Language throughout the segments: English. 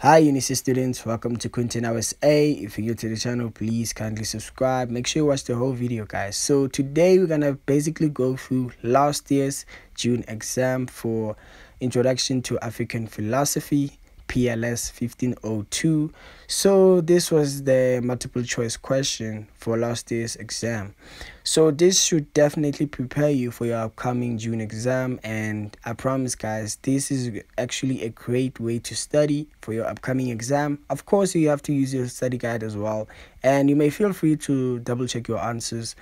Hi UNICEF students, welcome to Quintin Hours A. If you're new to the channel, please kindly subscribe. Make sure you watch the whole video, guys. So today we're gonna basically go through last year's June exam for Introduction to African Philosophy, PLS 1502. So this was the multiple choice question for last year's exam. So this should definitely prepare you for your upcoming June exam, and I promise guys, this is actually a great way to study for your upcoming exam. Of course, you have to use your study guide as well, and you may feel free to double check your answers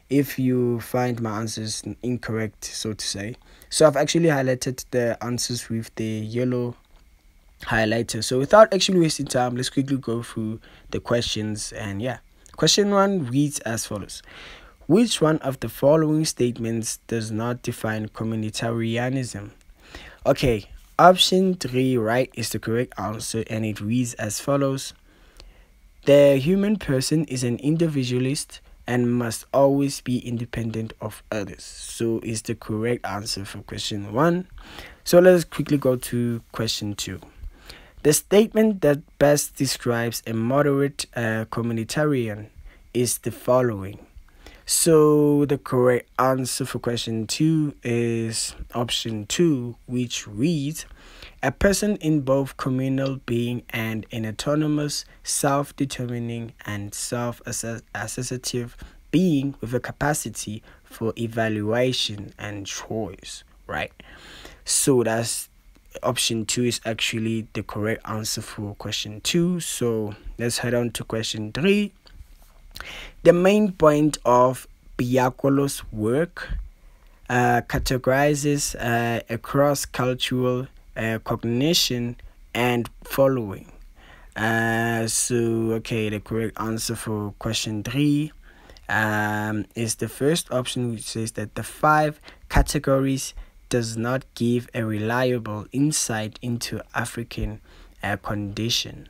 if you find my answers incorrect, so to say. So I've actually highlighted the answers with the yellow highlighter. So without actually wasting time, let's quickly go through the questions. And yeah, question 1 reads as follows: which one of the following statements does not define communitarianism? Okay, option 3 right is the correct answer, and it reads as follows: the human person is an individualist and must always be independent of others. So is the correct answer for question 1. So let's quickly go to question 2. The statement that best describes a moderate communitarian is the following. So the correct answer for question 2 is option 2, which reads: a person in both communal being and an autonomous, self-determining and self-associative being with a capacity for evaluation and choice, right? So that's option 2 is actually the correct answer for question 2. So let's head on to question 3. The main point of Biakolo's work categorizes a cross-cultural cognition and following. The correct answer for question 3 is the first option, which says that the 5 categories does not give a reliable insight into African condition.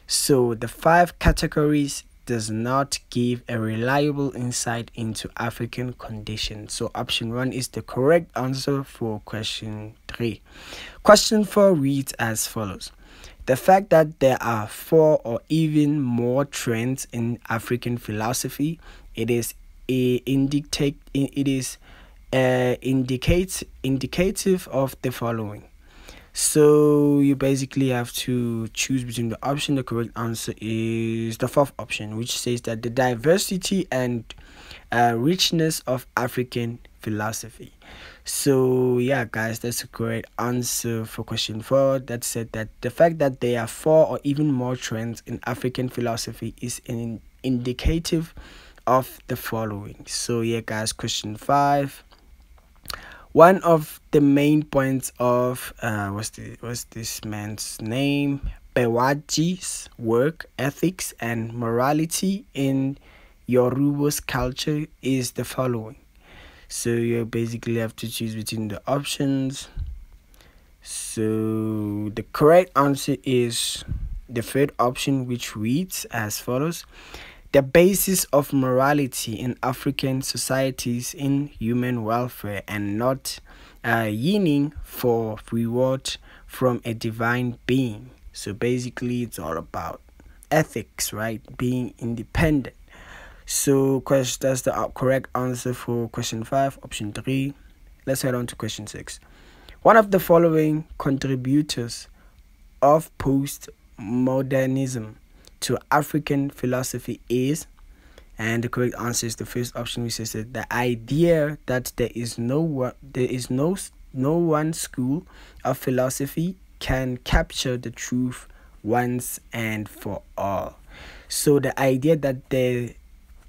So the 5 categories does not give a reliable insight into African conditions. So option 1 is the correct answer for question 3. Question 4 reads as follows: the fact that there are 4 or even more trends in African philosophy, indicative of the following. So you basically have to choose between the option. The correct answer is the 4th option, which says that the diversity and richness of African philosophy. So yeah guys, that's the correct answer for question 4. That said that the fact that there are 4 or even more trends in African philosophy is an indicative of the following. So yeah guys, question 5. One of the main points of what's this man's name? Bewaji's work, Ethics and Morality in Yoruba's Culture is the following. So you basically have to choose between the options. So the correct answer is the 3rd option, which reads as follows: the basis of morality in African societies in human welfare and not yearning for reward from a divine being. So basically it's all about ethics, right? Being independent. So that's the correct answer for question 5, option 3. Let's head on to question 6. One of the following contributors of postmodernism to African philosophy is, and the correct answer is the first option, which says that the idea that there is no one school of philosophy can capture the truth once and for all. So the idea that there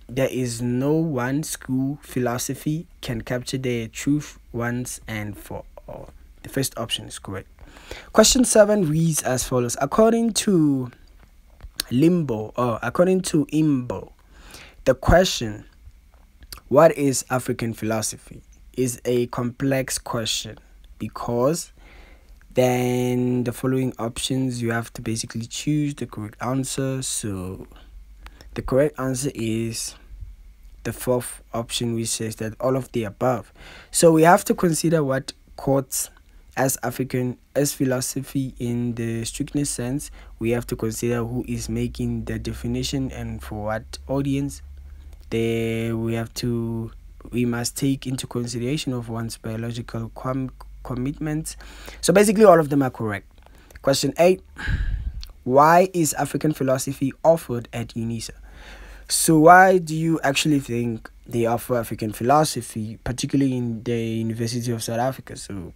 is no one school philosophy can capture the truth once and for all. The first option is correct. Question 7 reads as follows: according to Imbo, the question, what is African philosophy, is a complex question, because then the following options, you have to basically choose the correct answer. So the correct answer is the 4th option, which says that all of the above. So we have to consider what courts as philosophy in the strictest sense, we have to consider who is making the definition and for what audience. We must take into consideration of one's biological commitments. So basically all of them are correct. Question 8, why is African philosophy offered at UNISA? So why do you actually think they offer African philosophy, particularly in the University of South Africa? So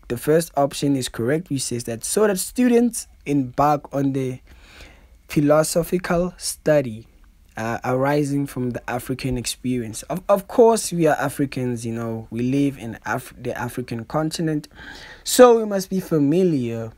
the first option is correct, which says that so that students embark on the philosophical study arising from the African experience. Of course, we are Africans, we live in the African continent, so we must be familiar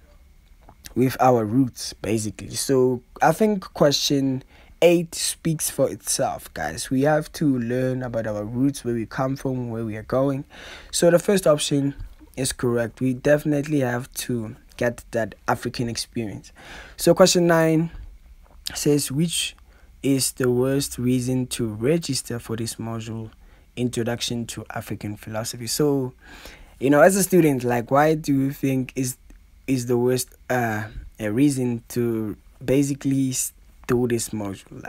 with our roots, basically. So I think question 8 speaks for itself, guys. We have to learn about our roots, where we come from, where we are going. So the first option is correct. We definitely have to get that African experience. So question 9 says, which is the worst reason to register for this module, Introduction to African Philosophy? So, as a student, why do you think is the worst a reason to basically do this module?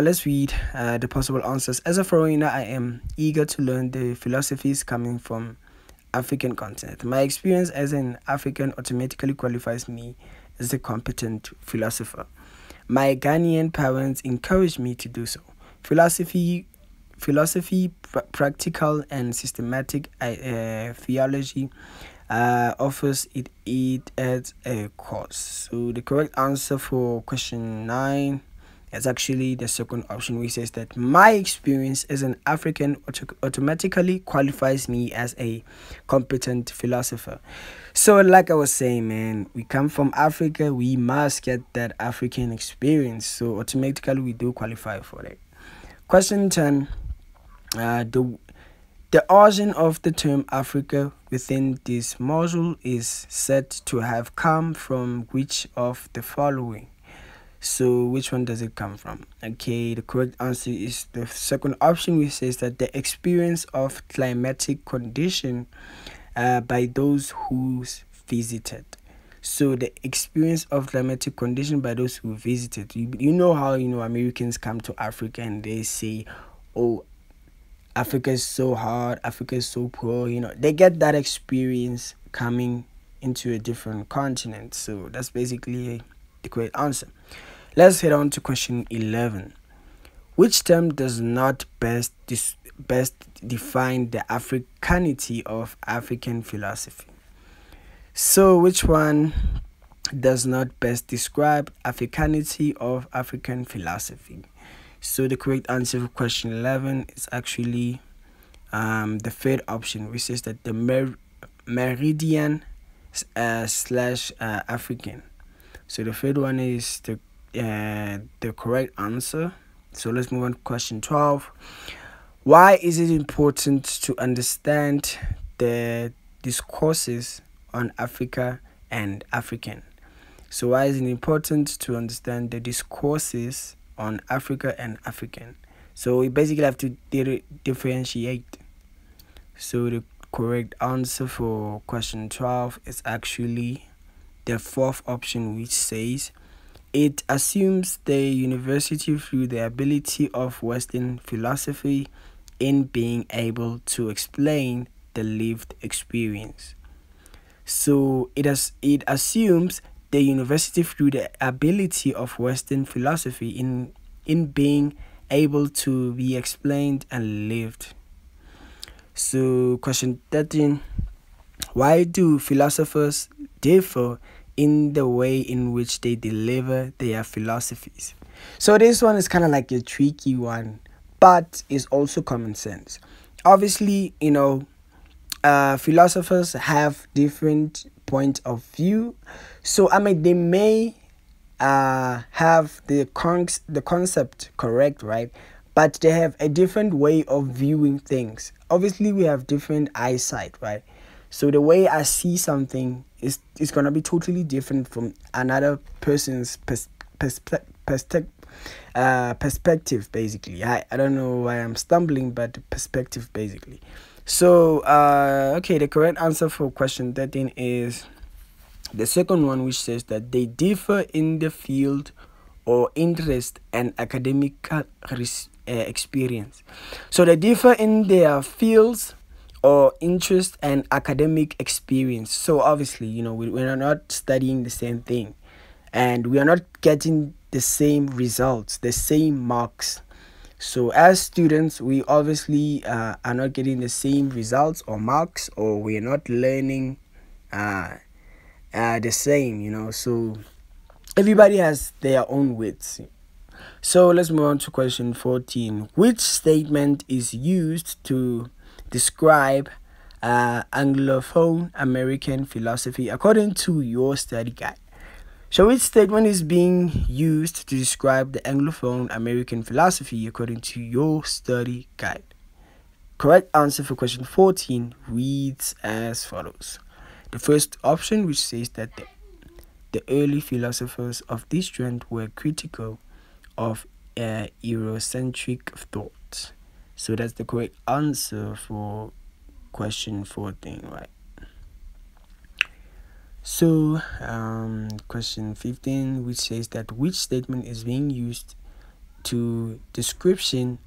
Let's read the possible answers. As a foreigner, I am eager to learn the philosophies coming from African continent. My experience as an African automatically qualifies me as a competent philosopher. My Ghanaian parents encouraged me to do so. Philosophy, practical and systematic theology offers it as a course. So the correct answer for question 9 is actually the second option, which says that my experience as an African automatically qualifies me as a competent philosopher. So like I was saying, man, we come from Africa, we must get that African experience, so automatically we do qualify for that. Question 10, the origin of the term Africa within this module is said to have come from which of the following? So which one does it come from? Okay, the correct answer is the second option, which says that the experience of climatic condition by those who visited. So the experience of climatic condition by those who visited. You know how Americans come to Africa and they say, oh, Africa is so hard, Africa is so poor. They get that experience coming into a different continent. So that's basically the correct answer. Let's head on to question 11. Which term does not best define the Africanity of African philosophy? So which one does not best describe Africanity of African philosophy? So the correct answer for question 11 is actually the third option, which says that the Meridian slash African. So the third one is the correct answer. So let's move on to question 12. Why is it important to understand the discourses on Africa and African? So why is it important to understand the discourses on Africa and African? So we basically have to differentiate. So the correct answer for question 12 is actually the fourth option, which says it assumes the university through the ability of Western philosophy in being able to explain the lived experience. So it assumes the university through the ability of Western philosophy in being able to be explained and lived. So question 13, why do philosophers differ in the way in which they deliver their philosophies? So this one is kind of like a tricky one, but it's also common sense. Obviously, philosophers have different points of view. So they may have the concept correct, right? But they have a different way of viewing things. Obviously, we have different eyesight, right? So the way I see something is gonna be totally different from another person's perspective. Basically, I don't know why I'm stumbling, but perspective basically. So okay, the correct answer for question 13 is the second one, which says that they differ in the field or interest and academic experience. So they differ in their fields or interest and academic experience. So obviously, we are not studying the same thing, and we are not getting the same results, the same marks. So as students, we obviously are not getting the same results or marks, or we're not learning the same. So everybody has their own weights. So let's move on to question 14. Which statement is used to describe Anglophone American philosophy according to your study guide? So which statement is being used to describe the Anglophone American philosophy according to your study guide? Correct answer for question 14 reads as follows. The first option, which says that the early philosophers of this trend were critical of Eurocentric thought. So that's the correct answer for question 14, right? So question 15, which says that which statement is being used to description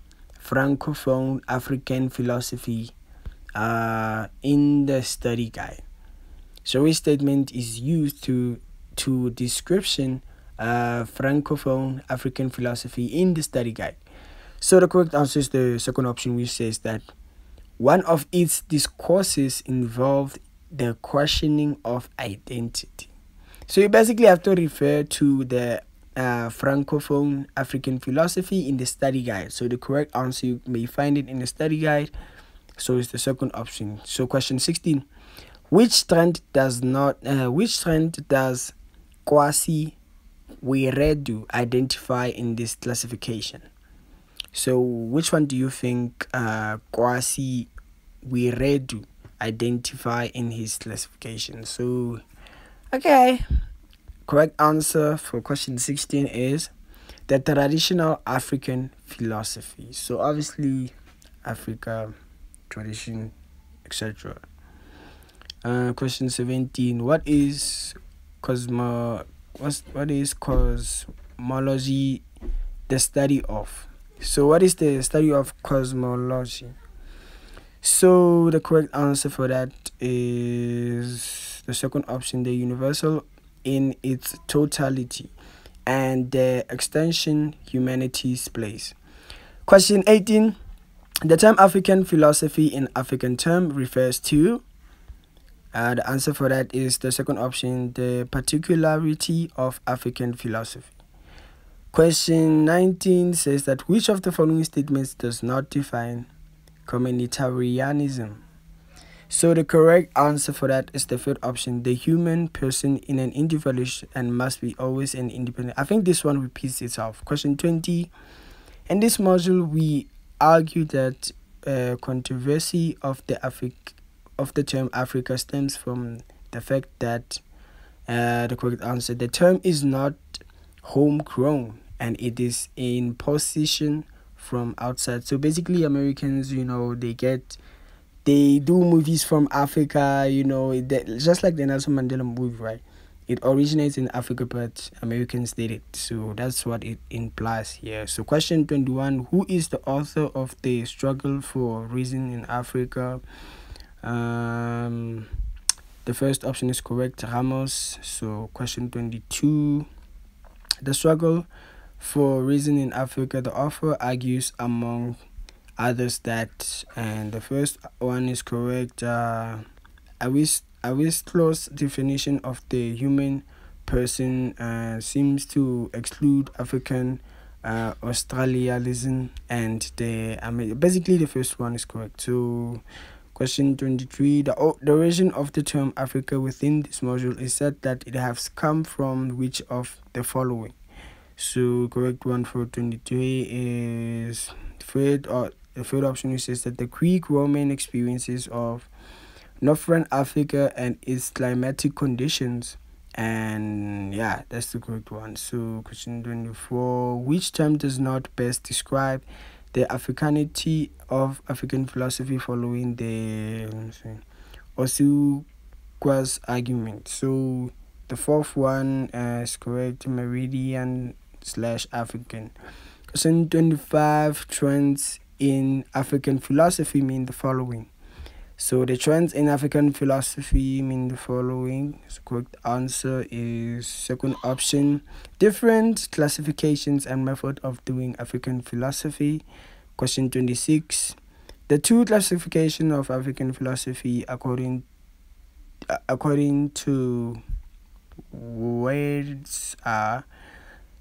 Francophone African philosophy in the study guide. So which statement is used to description Francophone African philosophy in the study guide? So the correct answer is the second option, which says that one of its discourses involved the questioning of identity. So you basically have to refer to the Francophone African philosophy in the study guide. So the correct answer, you may find it in the study guide. So it's the second option. So question 16. Which trend does Kwasi Wiredu identify in this classification? So which one do you think Kwasi Wiredu identify in his classification? So okay, correct answer for question 16 is the traditional African philosophy. So obviously Africa, tradition, etc. Question 17. What is cosmology the study of? So what is the study of cosmology? So the correct answer for that is the second option, the universal in its totality and the extension humanity's place. Question 18. The term African philosophy in African term refers to? The answer for that is the second option, the particularity of African philosophy. Question 19 says that which of the following statements does not define communitarianism? So the correct answer for that is the third option, the human person in an individual and must be always an independent. I think this one repeats itself. Question 20. In this module, we argue that controversy of the term Africa stems from the fact that the correct answer, the term is not homegrown and it is in position from outside. So basically Americans, they do movies from Africa, just like the Nelson Mandela movie, right? It originates in Africa, but Americans did it. So that's what it implies here. So question 21, who is the author of the struggle for reason in Africa? The first option is correct, Ramos. So question 22, the struggle for reason in Africa, the author argues among others that, and the first one is correct, Aristotle's definition of the human person seems to exclude African Australianism, and basically the first one is correct. So question 23, the origin of the term Africa within this module is said that it has come from which of the following? So correct one for 23 is the third option, which says that the Greek-Roman experiences of Northern Africa and its climatic conditions. And yeah, that's the correct one. So question 24, which term does not best describe the Africanity of African philosophy following the Osuqua's argument. So the fourth one is correct, Meridian/African. Question 25, trends in African philosophy mean the following. So the trends in African philosophy mean the following. So correct answer is second option. Different classifications and method of doing African philosophy. Question 26. The two classification of African philosophy according to words are.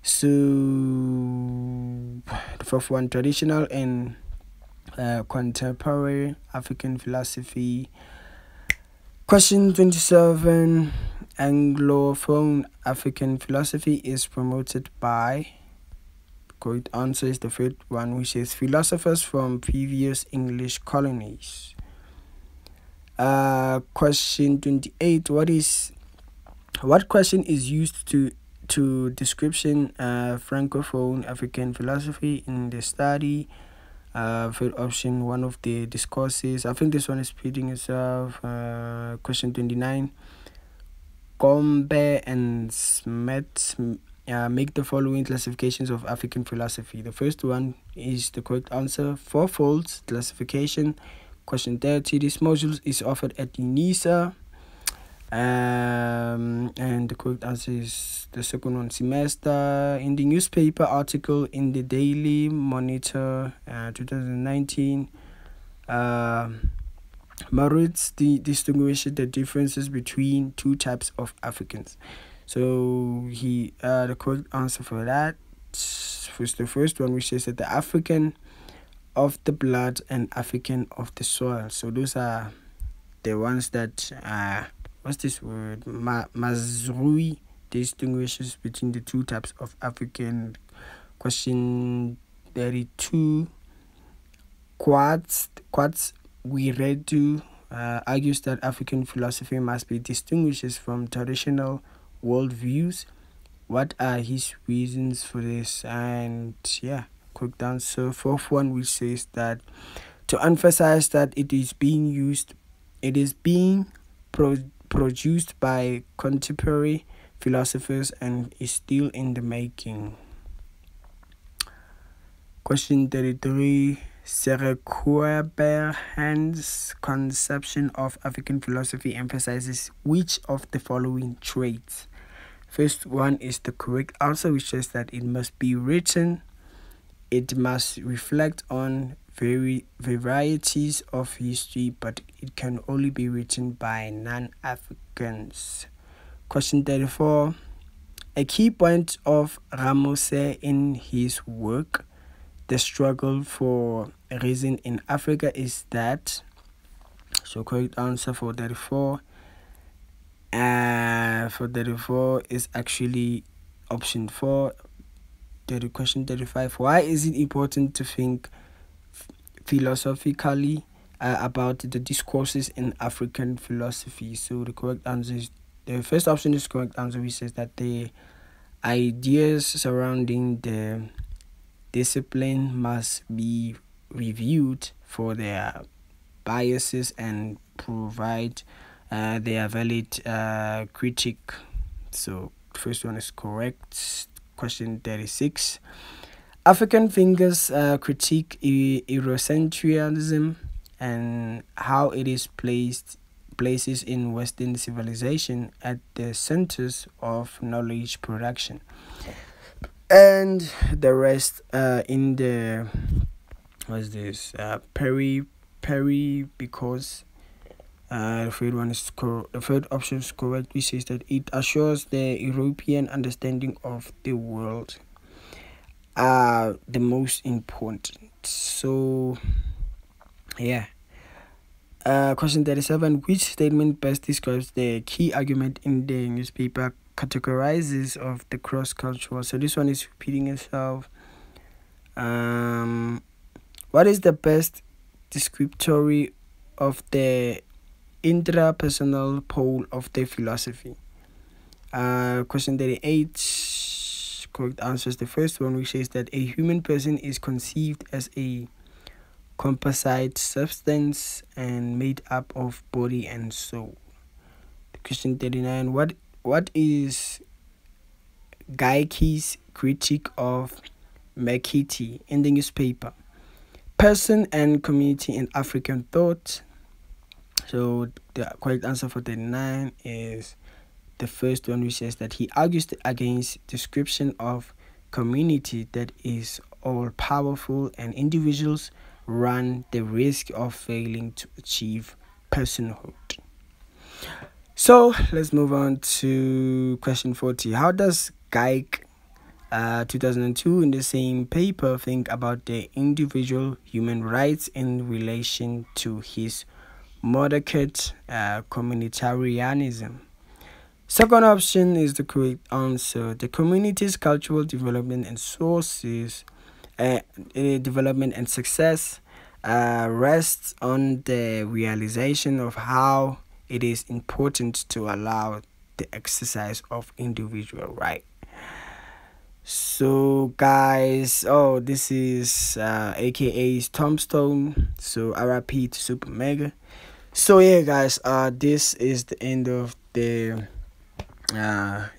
So the first one, traditional and contemporary African philosophy. Question 27. Anglophone African philosophy is promoted by. Correct answer is the third one, which is philosophers from previous English colonies. Question 28. What question is used to description Francophone African philosophy in the study? Third option, one of the discourses. I think this one is repeating itself. Question 29. Gombe and Smith make the following classifications of African philosophy. The first one is the correct answer, fourfold classification. Question 30. This module is offered at UNISA. And the correct answer is the second one, semester. In the newspaper article in the Daily Monitor 2019, Maurits distinguished the differences between two types of Africans. So the correct answer for that was the first one, which says that the African of the blood and African of the soil. So those are the ones that what's this word? Mazrui distinguishes between the two types of African. Question 32. Quartz Wiredu argues that African philosophy must be distinguished from traditional worldviews. What are his reasons for this? And quick answer. Fourth one, which says that to emphasize that it is being produced by contemporary philosophers and is still in the making. Question 33. Serekouberhand's conception of African philosophy emphasizes which of the following traits? First one is the correct answer, which says that it must be written, it must reflect on varieties of history, but it can only be written by non-Africans. Question 34. A key point of Ramose in his work, The Struggle for Reason in Africa, is that. So correct answer for 34. For 34 is actually option 4. Question 35. Why is it important to think philosophically about the discourses in African philosophy? So the correct answer is, the first option is correct answer, which says that the ideas surrounding the discipline must be reviewed for their biases and provide their valid critique. So the first one is correct. Question 36. African thinkers critique Eurocentrism and how it is places in Western civilization at the centers of knowledge production. And the rest in the because the third one is the third option is correct, which says that it assures the European understanding of the world are the most important. So question 37. Which statement best describes the key argument in the newspaper categorizes of the cross-cultural? So this one is repeating itself. What is the best descriptory of the intrapersonal pole of the philosophy? Question 38. correct answers. The first one, which says that a human person is conceived as a composite substance and made up of body and soul. Question 39. What is Geiki's critique of McKitty in the newspaper? Person and community in African thought. So the correct answer for 39 is the first one, which says that he argues against description of community that is all powerful and individuals run the risk of failing to achieve personhood. So let's move on to question 40. How does Geik 2002 in the same paper think about the individual human rights in relation to his moderate communitarianism? Second option is the correct answer. The community's cultural development and sources development and success rests on the realization of how it is important to allow the exercise of individual right. So guys, this is AKA's Tombstone. So RIP to Super Mega. So yeah guys, this is the end of the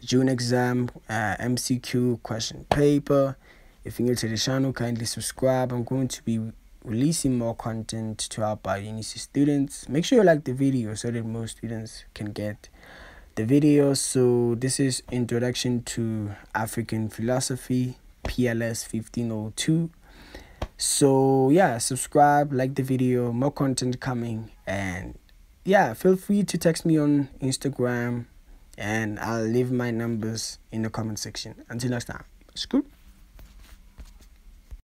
June exam MCQ question paper. If you're new to the channel, kindly subscribe. I'm going to be releasing more content to help our university students. Make sure you like the video so that most students can get the video. So this is Introduction to African Philosophy, PLS 1502. So yeah, subscribe, like the video, more content coming, and yeah, feel free to text me on Instagram, and I'll leave my numbers in the comment section. Until next time, screw.